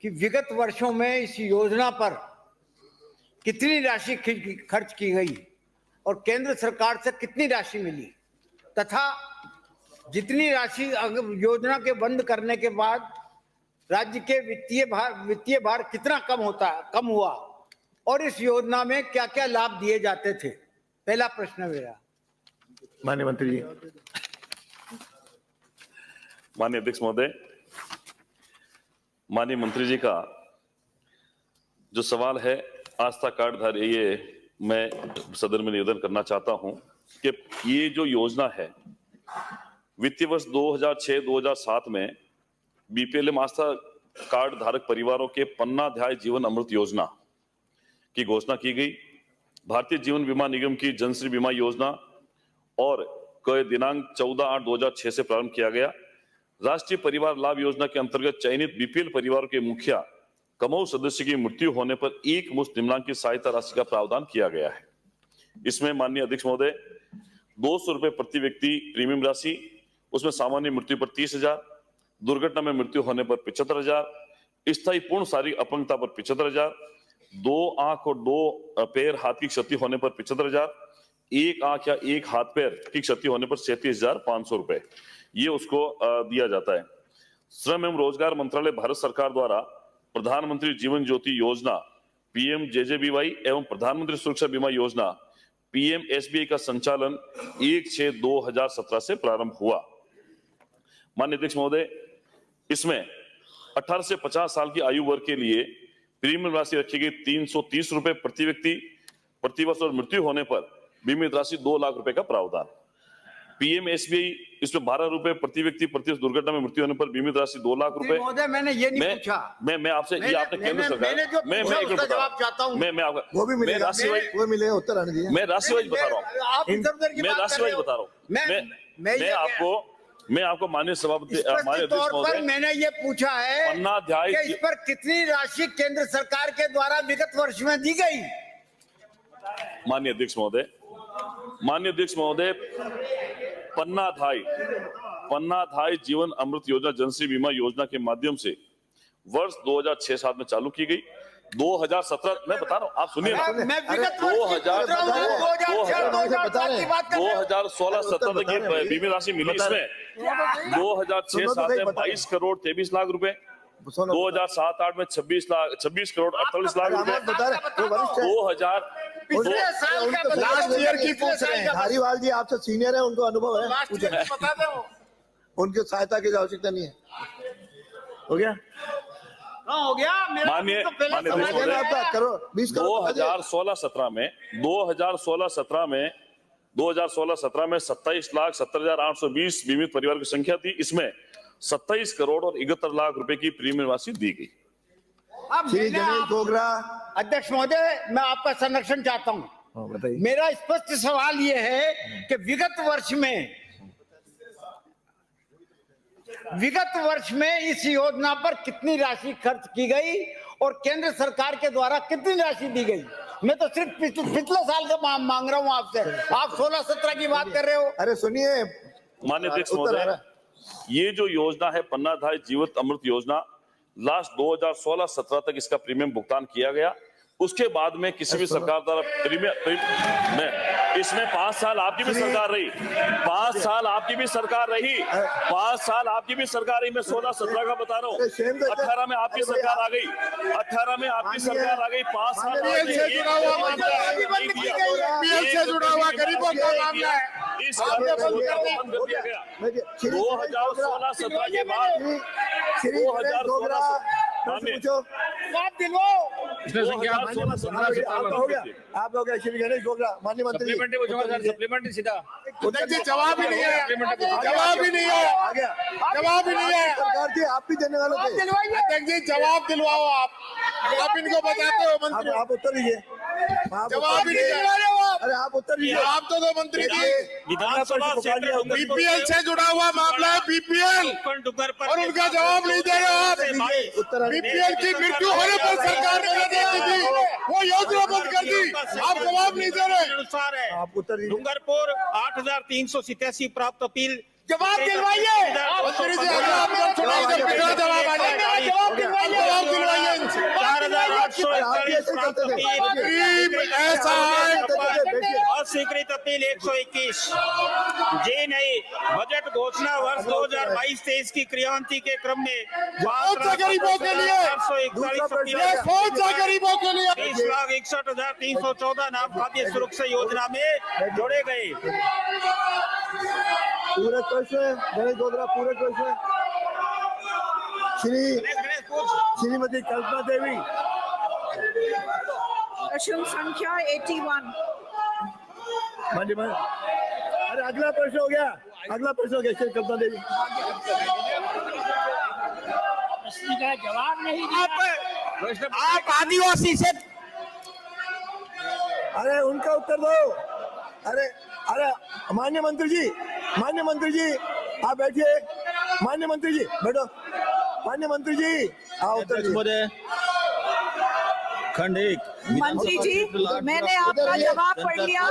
कि विगत वर्षों में इस योजना पर कितनी राशि खर्च की गई और केंद्र सरकार से कितनी राशि मिली, तथा जितनी राशि योजना के बंद करने के बाद राज्य के वित्तीय भार कितना कम हुआ और इस योजना में क्या क्या लाभ दिए जाते थे। पहला प्रश्न मेरा। माननीय मंत्री जी। माननीय अध्यक्ष महोदय, माननीय मंत्री जी का जो सवाल है आस्था कार्ड धारी, ये मैं सदन में निवेदन करना चाहता हूं कि ये जो योजना है वित्तीय वर्ष 2006-2007 में बीपीएल आस्था कार्ड धारक परिवारों के पन्नाध्याय जीवन अमृत योजना की घोषणा की गई। भारतीय जीवन बीमा निगम की जनश्री बीमा योजना और दिनांक 14/8/2006 से प्रारंभ किया गया। राष्ट्रीय परिवार लाभ योजना के अंतर्गत चयनित बीपीएल परिवारों के मुखिया कमऊ सदस्य की मृत्यु होने पर एक मुश्त निम्नांकित सहायता राशि का प्रावधान किया गया है। इसमें माननीय अध्यक्ष महोदय 200 रुपए प्रति व्यक्ति प्रीमियम राशि, उसमें सामान्य मृत्यु पर 30,000, दुर्घटना में मृत्यु होने पर 75,000, स्थायी पूर्ण शारीरिक अपंगता पर 75,000, 2 आंख और 2 पैर हाथ की क्षति होने पर 75,000, 1 आंख या 1 हाथ पैर की क्षति होने पर 37,500 रुपए ये उसको दिया जाता है। श्रम एवं रोजगार मंत्रालय भारत सरकार द्वारा प्रधानमंत्री जीवन ज्योति योजना PMJJBY एवं प्रधानमंत्री सुरक्षा बीमा योजना PMSBY का संचालन 1/6/2017 से प्रारंभ हुआ। माननीय अध्यक्ष महोदय, इसमें 18 से 50 साल की आयु वर्ग के लिए प्रीमियम राशि रखी गई 330 रुपए प्रति व्यक्ति प्रति वर्ष और मृत्यु होने पर बीमित राशि 2 लाख रुपए का प्रावधान। PMSBY इसमें 12 रुपए प्रति व्यक्ति प्रति वर्ष दुर्घटना में मृत्यु होने पर बीमित राशि 2 लाख रुपए। महोदय मैंने ये नहीं पूछा। मैं आपसे ये आपने केंद्र सरकार मैं जवाब चाहता हूँ। मैं आपका वो भी मिलेगा, वो मिलेगा, उत्तर आने दीजिए। मैं राशि वाइज बता रहा हूँ, मैं राशि वाइज बता रहा हूँ। मैं आपको माननीय सभापति माननीय अध्यक्ष महोदय मैंने ये पूछा है कि इस पर कितनी राशि केंद्र सरकार के द्वारा विगत वर्ष में दी गई। माननीय अध्यक्ष महोदय पन्नाधाय जीवन अमृत योजना जनश्री बीमा योजना के माध्यम से वर्ष 2006-7 में चालू की गई। 2017 मैं बता रहा हूँ, आप सुनिए ना, 2016-17 तक ये बीमा राशि मिली। इसमें 2006-7 में 22 करोड़ 23 लाख रुपए, 2007-8 में 26 करोड़ 48 लाख रुपए, 2000 लास्ट ईयर की पूछ रहे हैं। धारीवाल जी आपसे सीनियर है, उनको अनुभव है, उनकी सहायता की आवश्यकता नहीं है। हो गया? हो गया। माननीय 2016-17 में 27,70,820 बीमित परिवार की संख्या थी। इसमें 27 करोड़ और 71 लाख रुपए की प्रीमियम राशि दी गई। अध्यक्ष महोदय, मैं आपका संरक्षण चाहता हूँ। मेरा स्पष्ट सवाल ये है कि विगत वर्ष में इस योजना पर कितनी राशि खर्च की गई और केंद्र सरकार के द्वारा कितनी राशि दी गई। मैं तो सिर्फ पिछले साल का मांग रहा हूँ आपसे। आप 16-17 की बात कर रहे हो। अरे सुनिए माननीय अध्यक्ष महोदय, ये जो योजना है पन्नाधाय जीवन अमृत योजना, लास्ट 2016-17 तक इसका प्रीमियम भुगतान किया गया। उसके बाद में किसी भी सरकार द्वारा प्रीमियम में इसमें 5 साल आपकी भी सरकार रही, 5 साल आपकी भी सरकार रही, 5 साल आपकी भी सरकार रही। मैं 16-17 का बता रहा हूँ। 18 में आपकी सरकार आ गई, 18 में आपकी सरकार आ गई। 5 साल से जुड़ा हुआ गरीबों का मामला है। इस बंद कर दिया गया 2016-17 के बाद। 2016 आप लोग श्री गणेश गोगरा, माननीय मंत्री सप्लीमेंट्री सीधा जवाब ही नहीं है, जवाब ही नहीं है। सरकार की आप भी देने वाले थे। अध्यक्ष जी जवाब दिलवाओ आप इनको बताते हो मंत्री। आप उत्तर दीजिए। जवाब ही नहीं है। अरे आप उत्तर दीजिए। आप तो दो मंत्री जी। बीपीएल से जुड़ा हुआ मामला है, बीपीएल, और उनका जवाब नहीं दे रहे आप। बीपीएल की मृत्यु होने पर सरकार ने दी थी, वो योजना बंद कर दी, आप जवाब नहीं दे रहे। आप उत्तर दीजिए। डूंगरपुर 8,387 प्राप्त अपील जवाब दिलवाइए मंत्री जी, अगर आपने सुनाई तो कितना जवाब आ जाएगा? जवाब दिलवाइए इनसे। 4,841 गरीब ऐसा है अस्वीकृत अपील 121। जी नहीं, बजट घोषणा वर्ष 2022-23 की क्रियान्वयन के क्रम में कौन सा गरीबों के लिए? ये कौन सा गरीबों के लिए? 30,61,314 नाम खाद्य सुरक्षा योजना में जोड़े गए। पूरे प्रश्न गणेश गोधरा, पूरे प्रश्न। श्रीमती कल्पना देवी, प्रश्न संख्या 81। मांझी मांझी, अरे अगला प्रश्न हो गया, अगला प्रश्न हो गया। श्री कल्पना देवी, प्रश्न का जवाब नहीं दिया। आप आदिवासी से अरे उनका उत्तर दो। अरे अरे मान्य मंत्री जी, मान्य मंत्री जी आप बैठिए। मान्य मंत्री जी बैठो। मान्य मंत्री जी हाँ उत्तर दीजिए। खंड 1। मंत्री जी, मैंने आपका जवाब पढ़ लिया।